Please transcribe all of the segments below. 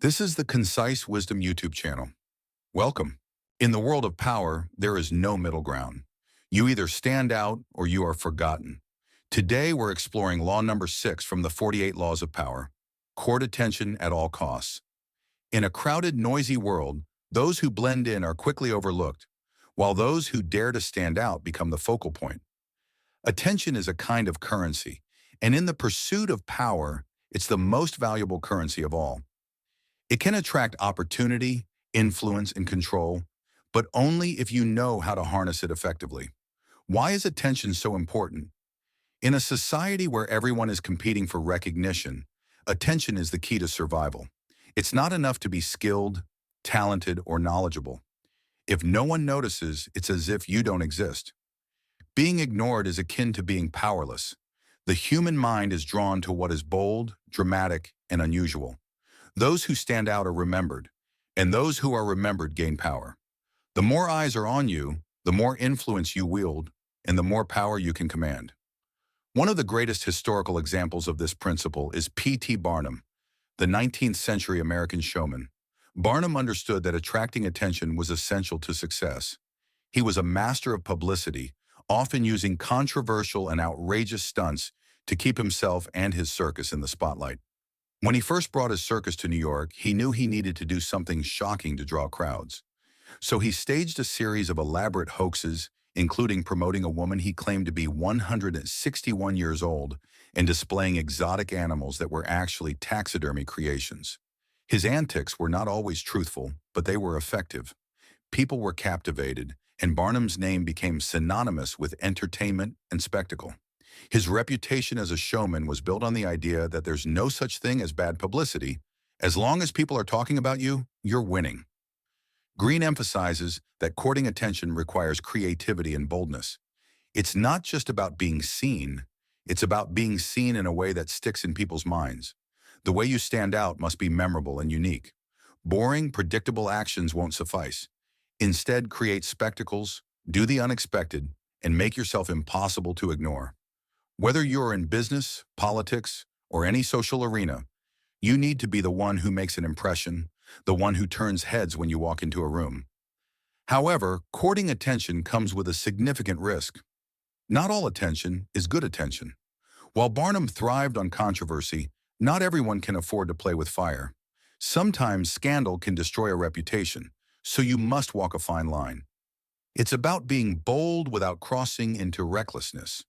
This is the Concise Wisdom YouTube channel. Welcome. In the world of power, there is no middle ground. You either stand out or you are forgotten. Today, we're exploring law number 6 from the 48 Laws of Power. Court attention at all costs. In a crowded, noisy world, those who blend in are quickly overlooked, while those who dare to stand out become the focal point. Attention is a kind of currency, and in the pursuit of power, it's the most valuable currency of all. It can attract opportunity, influence, and control, but only if you know how to harness it effectively. Why is attention so important? In a society where everyone is competing for recognition, attention is the key to survival. It's not enough to be skilled, talented, or knowledgeable. If no one notices, it's as if you don't exist. Being ignored is akin to being powerless. The human mind is drawn to what is bold, dramatic, and unusual. Those who stand out are remembered, and those who are remembered gain power. The more eyes are on you, the more influence you wield, and the more power you can command. One of the greatest historical examples of this principle is P.T. Barnum, the 19th century American showman. Barnum understood that attracting attention was essential to success. He was a master of publicity, often using controversial and outrageous stunts to keep himself and his circus in the spotlight. When he first brought his circus to New York, he knew he needed to do something shocking to draw crowds. So he staged a series of elaborate hoaxes, including promoting a woman he claimed to be 161 years old and displaying exotic animals that were actually taxidermy creations. His antics were not always truthful, but they were effective. People were captivated, and Barnum's name became synonymous with entertainment and spectacle. His reputation as a showman was built on the idea that there's no such thing as bad publicity. As long as people are talking about you, you're winning. Green emphasizes that courting attention requires creativity and boldness. It's not just about being seen, it's about being seen in a way that sticks in people's minds. The way you stand out must be memorable and unique. Boring, predictable actions won't suffice. Instead, create spectacles, do the unexpected, and make yourself impossible to ignore. Whether you're in business, politics, or any social arena, you need to be the one who makes an impression, the one who turns heads when you walk into a room. However, courting attention comes with a significant risk. Not all attention is good attention. While Barnum thrived on controversy, not everyone can afford to play with fire. Sometimes scandal can destroy a reputation, so you must walk a fine line. It's about being bold without crossing into recklessness.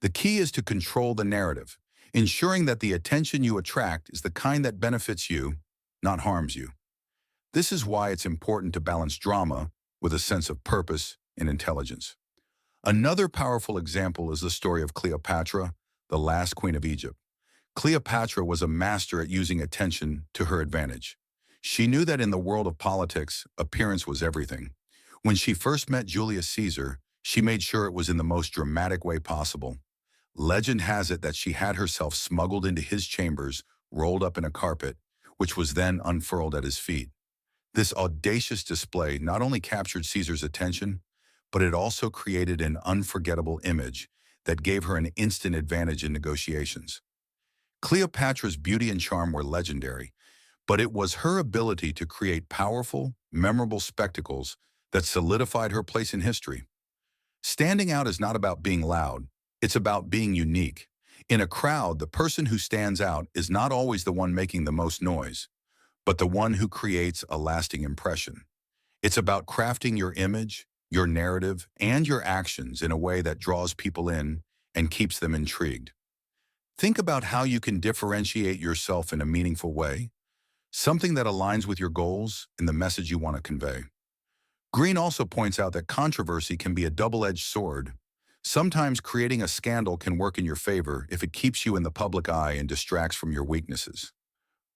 The key is to control the narrative, ensuring that the attention you attract is the kind that benefits you, not harms you. This is why it's important to balance drama with a sense of purpose and intelligence. Another powerful example is the story of Cleopatra, the last queen of Egypt. Cleopatra was a master at using attention to her advantage. She knew that in the world of politics, appearance was everything. When she first met Julius Caesar, she made sure it was in the most dramatic way possible. Legend has it that she had herself smuggled into his chambers, rolled up in a carpet, which was then unfurled at his feet. This audacious display not only captured Caesar's attention, but it also created an unforgettable image that gave her an instant advantage in negotiations. Cleopatra's beauty and charm were legendary, but it was her ability to create powerful, memorable spectacles that solidified her place in history. Standing out is not about being loud. It's about being unique. In a crowd, the person who stands out is not always the one making the most noise, but the one who creates a lasting impression. It's about crafting your image, your narrative, and your actions in a way that draws people in and keeps them intrigued. Think about how you can differentiate yourself in a meaningful way, something that aligns with your goals and the message you want to convey. Green also points out that controversy can be a double-edged sword. Sometimes creating a scandal can work in your favor if it keeps you in the public eye and distracts from your weaknesses.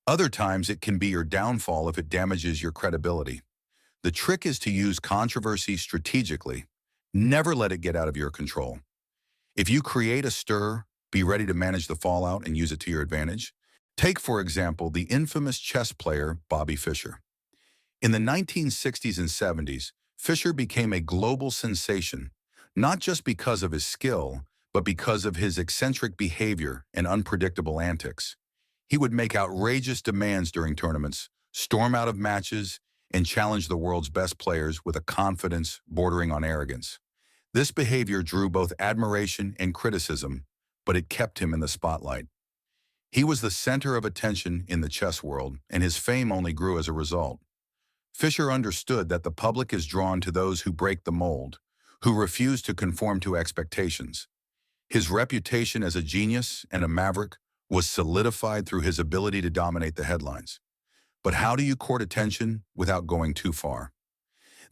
Other times it can be your downfall if it damages your credibility. The trick is to use controversy strategically. Never let it get out of your control. If you create a stir, be ready to manage the fallout and use it to your advantage. Take, for example, the infamous chess player Bobby Fischer. In the 1960s and 70s, Fischer became a global sensation, not just because of his skill, but because of his eccentric behavior and unpredictable antics. He would make outrageous demands during tournaments, storm out of matches, and challenge the world's best players with a confidence bordering on arrogance. This behavior drew both admiration and criticism, but it kept him in the spotlight. He was the center of attention in the chess world, and his fame only grew as a result. Fischer understood that the public is drawn to those who break the mold, who refuse to conform to expectations. His reputation as a genius and a maverick was solidified through his ability to dominate the headlines. But how do you court attention without going too far?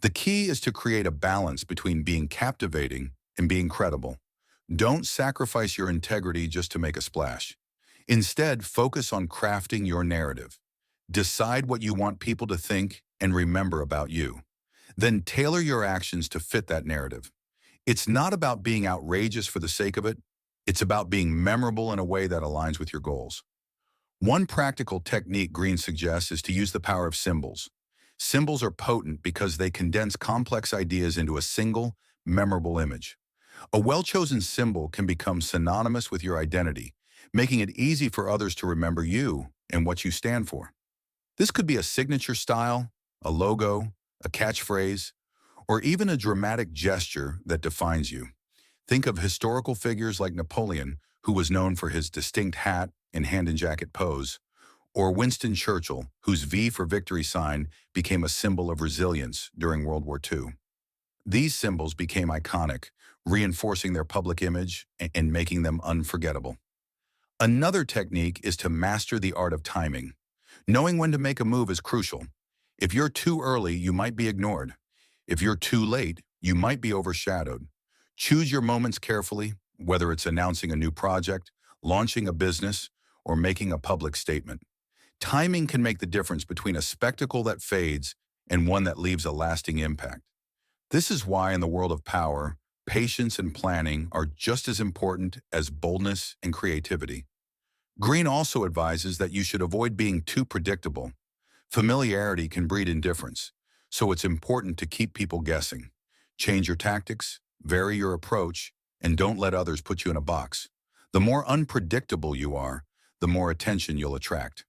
The key is to create a balance between being captivating and being credible. Don't sacrifice your integrity just to make a splash. Instead, focus on crafting your narrative. Decide what you want people to think and remember about you. Then tailor your actions to fit that narrative. It's not about being outrageous for the sake of it. It's about being memorable in a way that aligns with your goals. One practical technique Green suggests is to use the power of symbols. Symbols are potent because they condense complex ideas into a single, memorable image. A well-chosen symbol can become synonymous with your identity, making it easy for others to remember you and what you stand for. This could be a signature style, a logo, a catchphrase, or even a dramatic gesture that defines you. Think of historical figures like Napoleon, who was known for his distinct hat and hand-in-jacket pose, or Winston Churchill, whose V for victory sign became a symbol of resilience during World War II. These symbols became iconic, reinforcing their public image and making them unforgettable. Another technique is to master the art of timing. Knowing when to make a move is crucial. If you're too early, you might be ignored. If you're too late, you might be overshadowed. Choose your moments carefully, whether it's announcing a new project, launching a business, or making a public statement. Timing can make the difference between a spectacle that fades and one that leaves a lasting impact. This is why in the world of power, patience and planning are just as important as boldness and creativity. Green also advises that you should avoid being too predictable. Familiarity can breed indifference, so it's important to keep people guessing. Change your tactics, vary your approach, and don't let others put you in a box. The more unpredictable you are, the more attention you'll attract.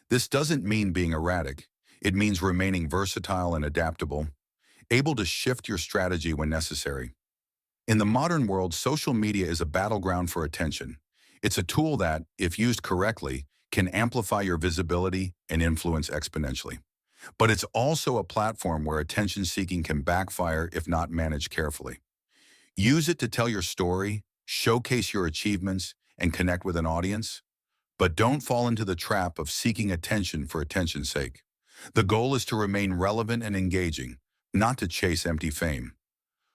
This doesn't mean being erratic. It means remaining versatile and adaptable, able to shift your strategy when necessary. In the modern world, social media is a battleground for attention. It's a tool that, if used correctly, can amplify your visibility and influence exponentially. But it's also a platform where attention-seeking can backfire if not managed carefully. Use it to tell your story, showcase your achievements, and connect with an audience. But don't fall into the trap of seeking attention for attention's sake. The goal is to remain relevant and engaging, not to chase empty fame.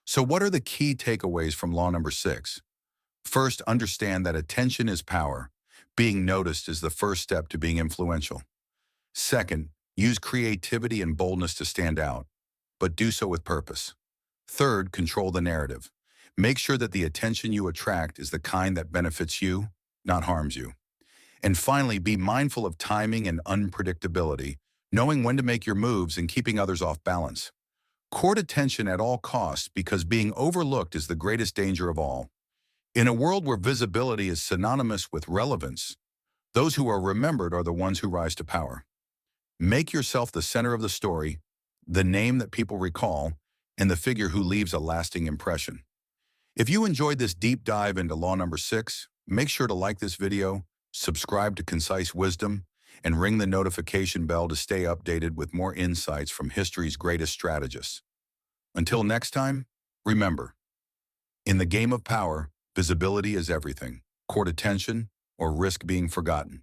So what are the key takeaways from law number 6? First, understand that attention is power. Being noticed is the first step to being influential. Second, use creativity and boldness to stand out, but do so with purpose. Third, control the narrative. Make sure that the attention you attract is the kind that benefits you, not harms you. And finally, be mindful of timing and unpredictability, knowing when to make your moves and keeping others off balance. Court attention at all costs because being overlooked is the greatest danger of all. In a world where visibility is synonymous with relevance, those who are remembered are the ones who rise to power. Make yourself the center of the story, the name that people recall, and the figure who leaves a lasting impression. If you enjoyed this deep dive into law number 6, make sure to like this video, subscribe to Concise Wisdom, and ring the notification bell to stay updated with more insights from history's greatest strategists. Until next time, remember, in the game of power, visibility is everything. Court attention or risk being forgotten.